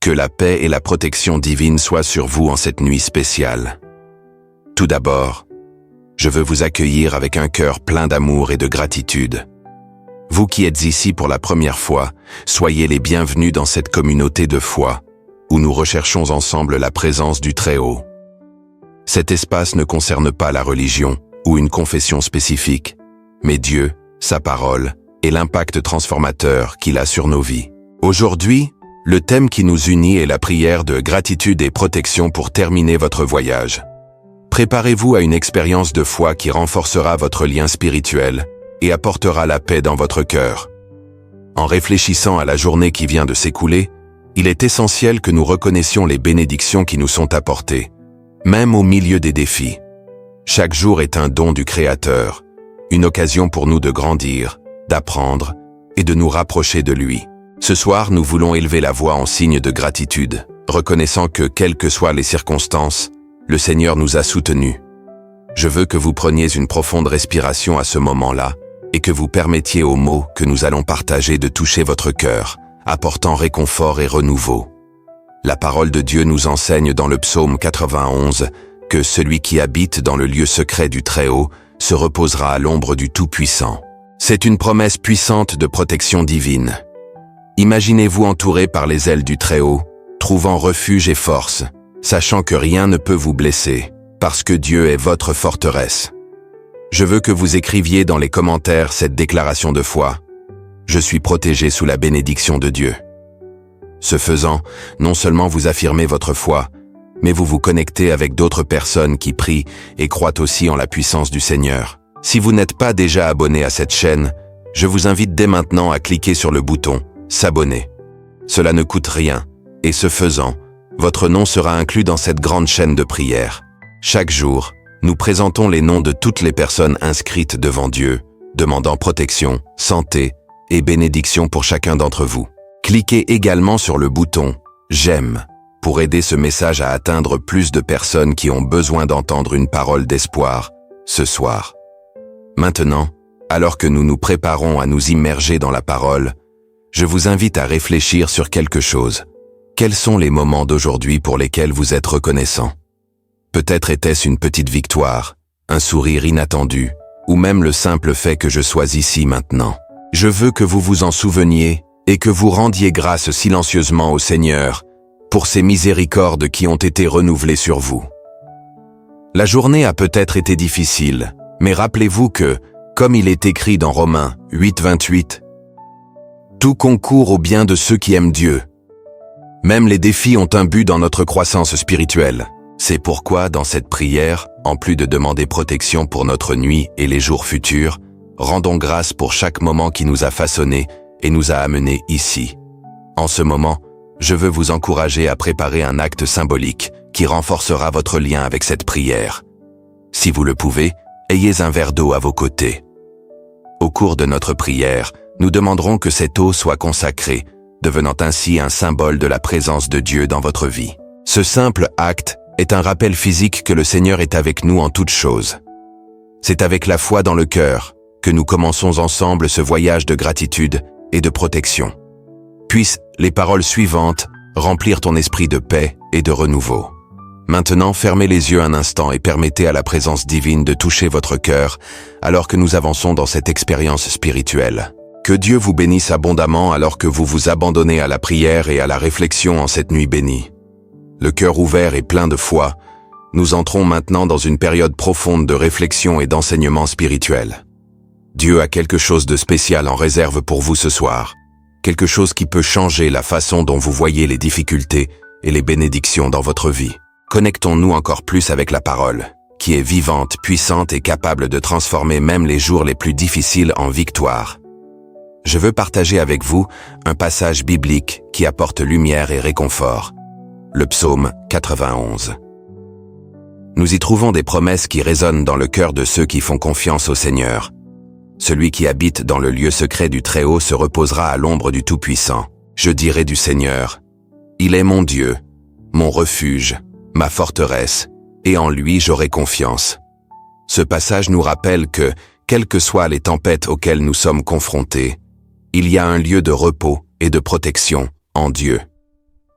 Que la paix et la protection divine soient sur vous en cette nuit spéciale. Tout d'abord, je veux vous accueillir avec un cœur plein d'amour et de gratitude. Vous qui êtes ici pour la première fois, soyez les bienvenus dans cette communauté de foi, où nous recherchons ensemble la présence du Très-Haut. Cet espace ne concerne pas la religion ou une confession spécifique, mais Dieu, sa parole et l'impact transformateur qu'il a sur nos vies. Aujourd'hui, le thème qui nous unit est la prière de gratitude et protection pour terminer votre voyage. Préparez-vous à une expérience de foi qui renforcera votre lien spirituel et apportera la paix dans votre cœur. En réfléchissant à la journée qui vient de s'écouler, il est essentiel que nous reconnaissions les bénédictions qui nous sont apportées, même au milieu des défis. Chaque jour est un don du Créateur, une occasion pour nous de grandir, d'apprendre et de nous rapprocher de lui. Ce soir, nous voulons élever la voix en signe de gratitude, reconnaissant que, quelles que soient les circonstances, le Seigneur nous a soutenus. Je veux que vous preniez une profonde respiration à ce moment-là et que vous permettiez aux mots que nous allons partager de toucher votre cœur, apportant réconfort et renouveau. La parole de Dieu nous enseigne dans le psaume 91 que celui qui habite dans le lieu secret du Très-Haut se reposera à l'ombre du Tout-Puissant. C'est une promesse puissante de protection divine. Imaginez-vous entouré par les ailes du Très-Haut, trouvant refuge et force, sachant que rien ne peut vous blesser, parce que Dieu est votre forteresse. Je veux que vous écriviez dans les commentaires cette déclaration de foi. Je suis protégé sous la bénédiction de Dieu. Ce faisant, non seulement vous affirmez votre foi, mais vous vous connectez avec d'autres personnes qui prient et croient aussi en la puissance du Seigneur. Si vous n'êtes pas déjà abonné à cette chaîne, je vous invite dès maintenant à cliquer sur le bouton « S'abonner ». Cela ne coûte rien, et ce faisant, votre nom sera inclus dans cette grande chaîne de prière. Chaque jour, nous présentons les noms de toutes les personnes inscrites devant Dieu, demandant protection, santé et bénédiction pour chacun d'entre vous. Cliquez également sur le bouton « J'aime » pour aider ce message à atteindre plus de personnes qui ont besoin d'entendre une parole d'espoir ce soir. Maintenant, alors que nous nous préparons à nous immerger dans la parole, je vous invite à réfléchir sur quelque chose. Quels sont les moments d'aujourd'hui pour lesquels vous êtes reconnaissant? Peut-être était-ce une petite victoire, un sourire inattendu, ou même le simple fait que je sois ici maintenant. Je veux que vous vous en souveniez et que vous rendiez grâce silencieusement au Seigneur pour ses miséricordes qui ont été renouvelées sur vous. La journée a peut-être été difficile, mais rappelez-vous que, comme il est écrit dans Romains 8:28, « Tout concourt au bien de ceux qui aiment Dieu ». Même les défis ont un but dans notre croissance spirituelle. C'est pourquoi, dans cette prière, en plus de demander protection pour notre nuit et les jours futurs, rendons grâce pour chaque moment qui nous a façonnés et nous a amenés ici. En ce moment, je veux vous encourager à préparer un acte symbolique qui renforcera votre lien avec cette prière. Si vous le pouvez, ayez un verre d'eau à vos côtés. Au cours de notre prière, nous demanderons que cette eau soit consacrée, devenant ainsi un symbole de la présence de Dieu dans votre vie. Ce simple acte est un rappel physique que le Seigneur est avec nous en toutes choses. C'est avec la foi dans le cœur que nous commençons ensemble ce voyage de gratitude et de protection. Puissent les paroles suivantes remplir ton esprit de paix et de renouveau. Maintenant, fermez les yeux un instant et permettez à la présence divine de toucher votre cœur alors que nous avançons dans cette expérience spirituelle. Que Dieu vous bénisse abondamment alors que vous vous abandonnez à la prière et à la réflexion en cette nuit bénie. Le cœur ouvert et plein de foi, nous entrons maintenant dans une période profonde de réflexion et d'enseignement spirituel. Dieu a quelque chose de spécial en réserve pour vous ce soir, quelque chose qui peut changer la façon dont vous voyez les difficultés et les bénédictions dans votre vie. Connectons-nous encore plus avec la parole, qui est vivante, puissante et capable de transformer même les jours les plus difficiles en victoire. Je veux partager avec vous un passage biblique qui apporte lumière et réconfort. Le psaume 91. Nous y trouvons des promesses qui résonnent dans le cœur de ceux qui font confiance au Seigneur. Celui qui habite dans le lieu secret du Très-Haut se reposera à l'ombre du Tout-Puissant. Je dirai du Seigneur, « Il est mon Dieu, mon refuge, ma forteresse, et en lui j'aurai confiance. » Ce passage nous rappelle que, quelles que soient les tempêtes auxquelles nous sommes confrontés, il y a un lieu de repos et de protection en Dieu.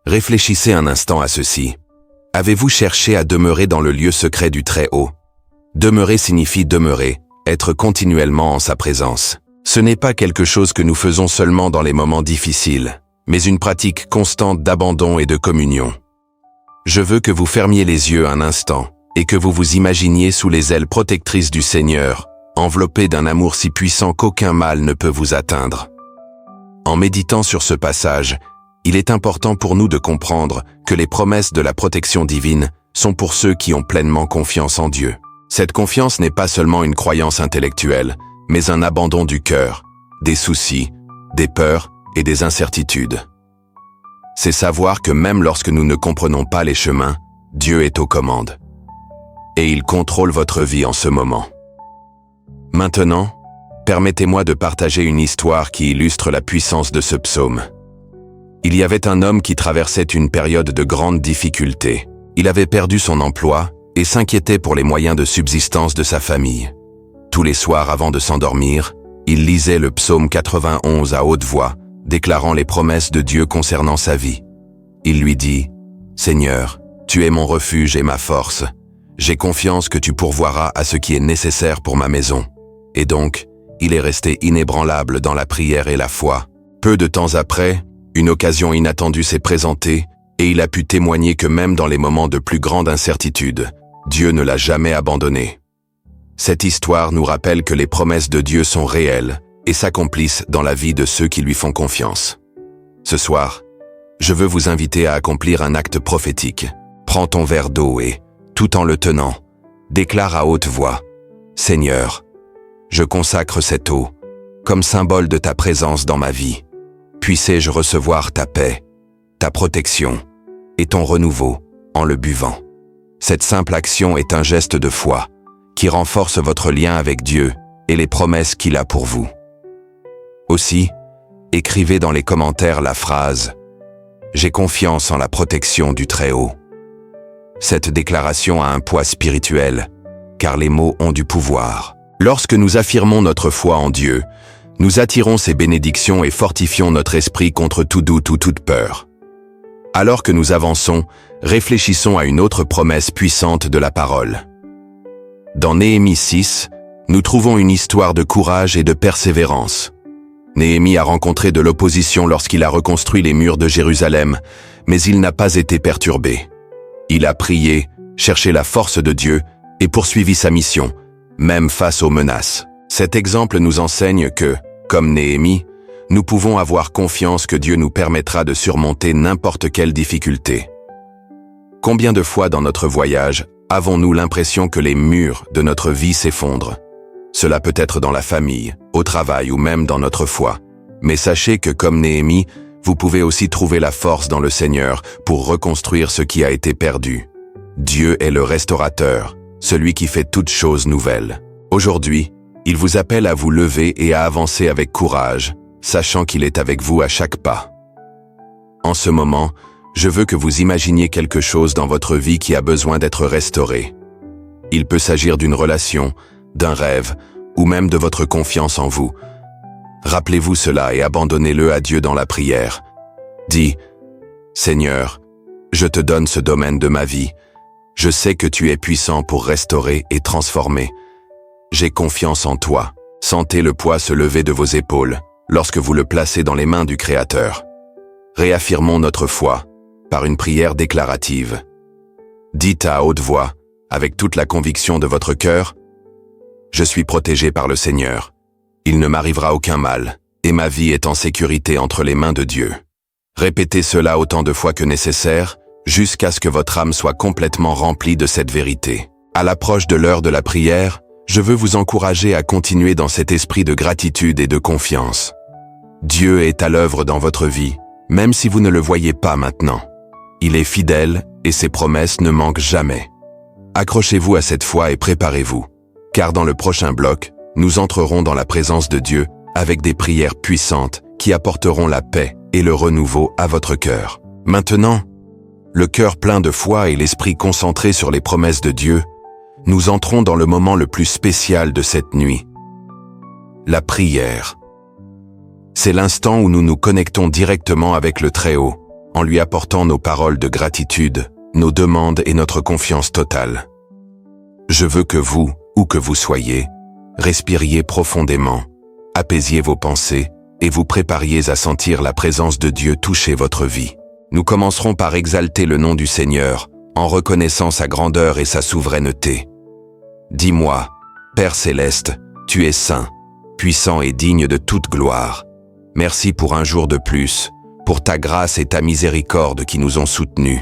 Réfléchissez un instant à ceci. Avez-vous cherché à demeurer dans le lieu secret du Très-Haut? Demeurer signifie demeurer, être continuellement en sa présence. Ce n'est pas quelque chose que nous faisons seulement dans les moments difficiles, mais une pratique constante d'abandon et de communion. Je veux que vous fermiez les yeux un instant et que vous vous imaginiez sous les ailes protectrices du Seigneur, enveloppé d'un amour si puissant qu'aucun mal ne peut vous atteindre. En méditant sur ce passage, il est important pour nous de comprendre que les promesses de la protection divine sont pour ceux qui ont pleinement confiance en Dieu. Cette confiance n'est pas seulement une croyance intellectuelle, mais un abandon du cœur, des soucis, des peurs et des incertitudes. C'est savoir que même lorsque nous ne comprenons pas les chemins, Dieu est aux commandes. Et il contrôle votre vie en ce moment. Maintenant, permettez-moi de partager une histoire qui illustre la puissance de ce psaume. Il y avait un homme qui traversait une période de grande difficulté. Il avait perdu son emploi et s'inquiétait pour les moyens de subsistance de sa famille. Tous les soirs avant de s'endormir, il lisait le psaume 91 à haute voix, déclarant les promesses de Dieu concernant sa vie. Il lui dit « Seigneur, tu es mon refuge et ma force. J'ai confiance que tu pourvoiras à ce qui est nécessaire pour ma maison. » Et donc, il est resté inébranlable dans la prière et la foi. Peu de temps après, une occasion inattendue s'est présentée et il a pu témoigner que même dans les moments de plus grande incertitude, Dieu ne l'a jamais abandonné. Cette histoire nous rappelle que les promesses de Dieu sont réelles et s'accomplissent dans la vie de ceux qui lui font confiance. Ce soir, je veux vous inviter à accomplir un acte prophétique. Prends ton verre d'eau et, tout en le tenant, déclare à haute voix « Seigneur, je consacre cette eau comme symbole de ta présence dans ma vie. Puissais-je recevoir ta paix, ta protection et ton renouveau en le buvant. » Cette simple action est un geste de foi qui renforce votre lien avec Dieu et les promesses qu'il a pour vous. Aussi, écrivez dans les commentaires la phrase « J'ai confiance en la protection du Très-Haut ». Cette déclaration a un poids spirituel, car les mots ont du pouvoir. Lorsque nous affirmons notre foi en Dieu, nous attirons ses bénédictions et fortifions notre esprit contre tout doute ou toute peur. Alors que nous avançons, réfléchissons à une autre promesse puissante de la parole. Dans Néhémie 6, nous trouvons une histoire de courage et de persévérance. Néhémie a rencontré de l'opposition lorsqu'il a reconstruit les murs de Jérusalem, mais il n'a pas été perturbé. Il a prié, cherché la force de Dieu et poursuivi sa mission, même face aux menaces. Cet exemple nous enseigne que, comme Néhémie, nous pouvons avoir confiance que Dieu nous permettra de surmonter n'importe quelle difficulté. Combien de fois dans notre voyage avons-nous l'impression que les murs de notre vie s'effondrent? Cela peut être dans la famille, au travail ou même dans notre foi. Mais sachez que comme Néhémie, vous pouvez aussi trouver la force dans le Seigneur pour reconstruire ce qui a été perdu. Dieu est le restaurateur, celui qui fait toutes choses nouvelles. Aujourd'hui, il vous appelle à vous lever et à avancer avec courage, sachant qu'il est avec vous à chaque pas. En ce moment, je veux que vous imaginiez quelque chose dans votre vie qui a besoin d'être restauré. Il peut s'agir d'une relation, d'un rêve, ou même de votre confiance en vous. Rappelez-vous cela et abandonnez-le à Dieu dans la prière. Dis, « Seigneur, je te donne ce domaine de ma vie. Je sais que tu es puissant pour restaurer et transformer. J'ai confiance en toi. » Sentez le poids se lever de vos épaules lorsque vous le placez dans les mains du Créateur. Réaffirmons notre foi par une prière déclarative. Dites à haute voix, avec toute la conviction de votre cœur, « Je suis protégé par le Seigneur. Il ne m'arrivera aucun mal, et ma vie est en sécurité entre les mains de Dieu. » Répétez cela autant de fois que nécessaire, jusqu'à ce que votre âme soit complètement remplie de cette vérité. À l'approche de l'heure de la prière, je veux vous encourager à continuer dans cet esprit de gratitude et de confiance. Dieu est à l'œuvre dans votre vie, même si vous ne le voyez pas maintenant. Il est fidèle et ses promesses ne manquent jamais. Accrochez-vous à cette foi et préparez-vous, car dans le prochain bloc, nous entrerons dans la présence de Dieu avec des prières puissantes qui apporteront la paix et le renouveau à votre cœur. Maintenant, le cœur plein de foi et l'esprit concentré sur les promesses de Dieu, nous entrons dans le moment le plus spécial de cette nuit. La prière. C'est l'instant où nous nous connectons directement avec le Très-Haut, en lui apportant nos paroles de gratitude, nos demandes et notre confiance totale. Je veux que vous, où que vous soyez, respiriez profondément, apaisiez vos pensées et vous prépariez à sentir la présence de Dieu toucher votre vie. Nous commencerons par exalter le nom du Seigneur, en reconnaissant sa grandeur et sa souveraineté. Dis-moi, Père céleste, tu es saint, puissant et digne de toute gloire. Merci pour un jour de plus, pour ta grâce et ta miséricorde qui nous ont soutenus.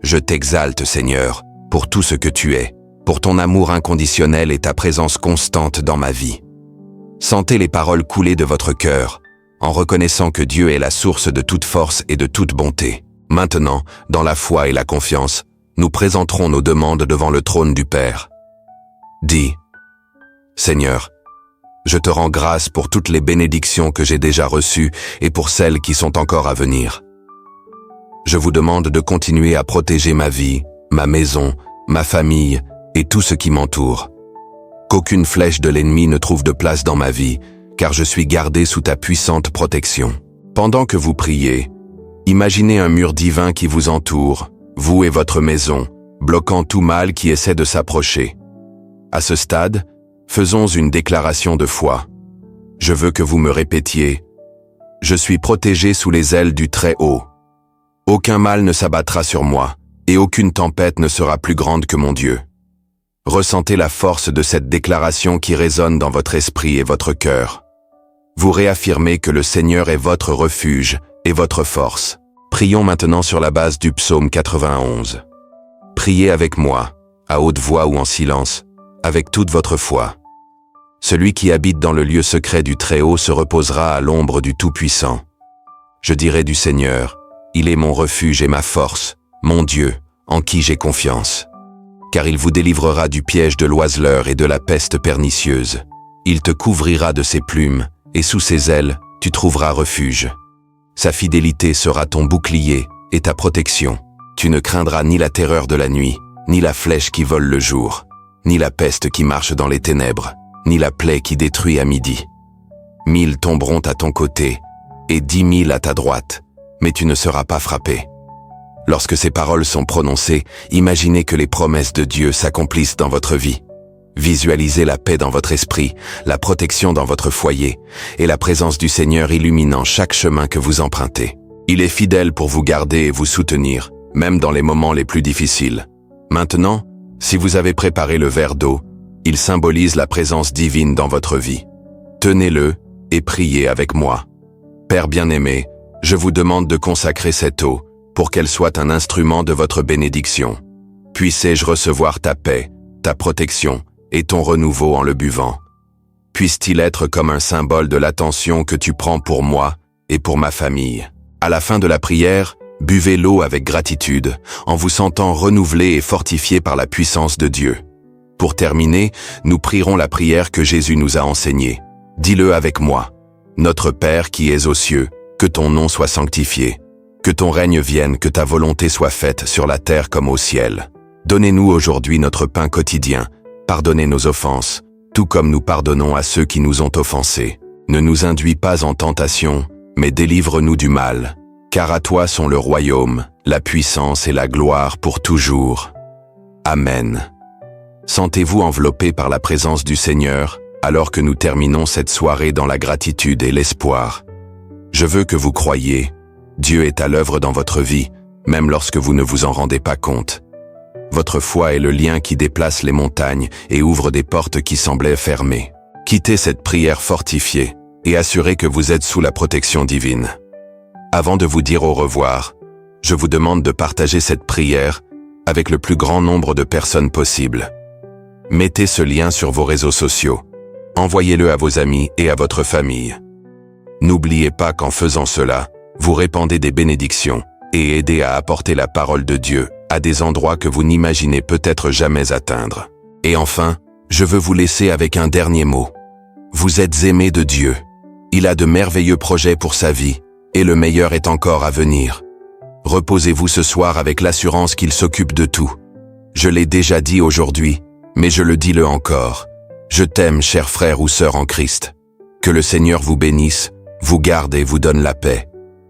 Je t'exalte, Seigneur, pour tout ce que tu es, pour ton amour inconditionnel et ta présence constante dans ma vie. Sentez les paroles couler de votre cœur, en reconnaissant que Dieu est la source de toute force et de toute bonté. Maintenant, dans la foi et la confiance, nous présenterons nos demandes devant le trône du Père. Dis, Seigneur, je te rends grâce pour toutes les bénédictions que j'ai déjà reçues et pour celles qui sont encore à venir. Je vous demande de continuer à protéger ma vie, ma maison, ma famille et tout ce qui m'entoure. Qu'aucune flèche de l'ennemi ne trouve de place dans ma vie, car je suis gardé sous ta puissante protection. Pendant que vous priez, imaginez un mur divin qui vous entoure, vous et votre maison, bloquant tout mal qui essaie de s'approcher. À ce stade, faisons une déclaration de foi. Je veux que vous me répétiez « Je suis protégé sous les ailes du Très-Haut. Aucun mal ne s'abattra sur moi, et aucune tempête ne sera plus grande que mon Dieu. » Ressentez la force de cette déclaration qui résonne dans votre esprit et votre cœur. Vous réaffirmez que le Seigneur est votre refuge et votre force. Prions maintenant sur la base du psaume 91. Priez avec moi, à haute voix ou en silence, avec toute votre foi. Celui qui habite dans le lieu secret du Très-Haut se reposera à l'ombre du Tout-Puissant. Je dirai du Seigneur, il est mon refuge et ma force, mon Dieu, en qui j'ai confiance. Car il vous délivrera du piège de l'oiseleur et de la peste pernicieuse. Il te couvrira de ses plumes, et sous ses ailes, tu trouveras refuge. Sa fidélité sera ton bouclier et ta protection. Tu ne craindras ni la terreur de la nuit, ni la flèche qui vole le jour, ni la peste qui marche dans les ténèbres, ni la plaie qui détruit à midi. 1000 tomberont à ton côté, et 10 000 à ta droite, mais tu ne seras pas frappé. Lorsque ces paroles sont prononcées, imaginez que les promesses de Dieu s'accomplissent dans votre vie. Visualisez la paix dans votre esprit, la protection dans votre foyer, et la présence du Seigneur illuminant chaque chemin que vous empruntez. Il est fidèle pour vous garder et vous soutenir, même dans les moments les plus difficiles. Maintenant, si vous avez préparé le verre d'eau, il symbolise la présence divine dans votre vie. Tenez-le et priez avec moi. Père bien-aimé, je vous demande de consacrer cette eau, pour qu'elle soit un instrument de votre bénédiction. Puissé-je recevoir ta paix, ta protection et ton renouveau en le buvant. Puisse-t-il être comme un symbole de l'attention que tu prends pour moi et pour ma famille. À la fin de la prière, buvez l'eau avec gratitude, en vous sentant renouvelé et fortifié par la puissance de Dieu. Pour terminer, nous prierons la prière que Jésus nous a enseignée. Dis-le avec moi. Notre Père qui es aux cieux, que ton nom soit sanctifié. Que ton règne vienne, que ta volonté soit faite sur la terre comme au ciel. Donnez-nous aujourd'hui notre pain quotidien. Pardonnez nos offenses, tout comme nous pardonnons à ceux qui nous ont offensés. Ne nous induis pas en tentation, mais délivre-nous du mal. Car à toi sont le royaume, la puissance et la gloire pour toujours. Amen. Sentez-vous enveloppé par la présence du Seigneur, alors que nous terminons cette soirée dans la gratitude et l'espoir. Je veux que vous croyiez. Dieu est à l'œuvre dans votre vie, même lorsque vous ne vous en rendez pas compte. Votre foi est le lien qui déplace les montagnes et ouvre des portes qui semblaient fermées. Quittez cette prière fortifiée et assurez que vous êtes sous la protection divine. Avant de vous dire au revoir, je vous demande de partager cette prière avec le plus grand nombre de personnes possible. Mettez ce lien sur vos réseaux sociaux. Envoyez-le à vos amis et à votre famille. N'oubliez pas qu'en faisant cela, vous répandez des bénédictions et aidez à apporter la parole de Dieu à des endroits que vous n'imaginez peut-être jamais atteindre. Et enfin, je veux vous laisser avec un dernier mot. Vous êtes aimé de Dieu. Il a de merveilleux projets pour sa vie, et le meilleur est encore à venir. Reposez-vous ce soir avec l'assurance qu'il s'occupe de tout. Je l'ai déjà dit aujourd'hui, mais je le dis encore. Je t'aime, cher frère ou sœur en Christ. Que le Seigneur vous bénisse, vous garde et vous donne la paix.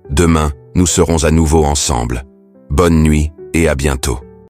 Demain, nous serons à nouveau ensemble. Bonne nuit et à bientôt.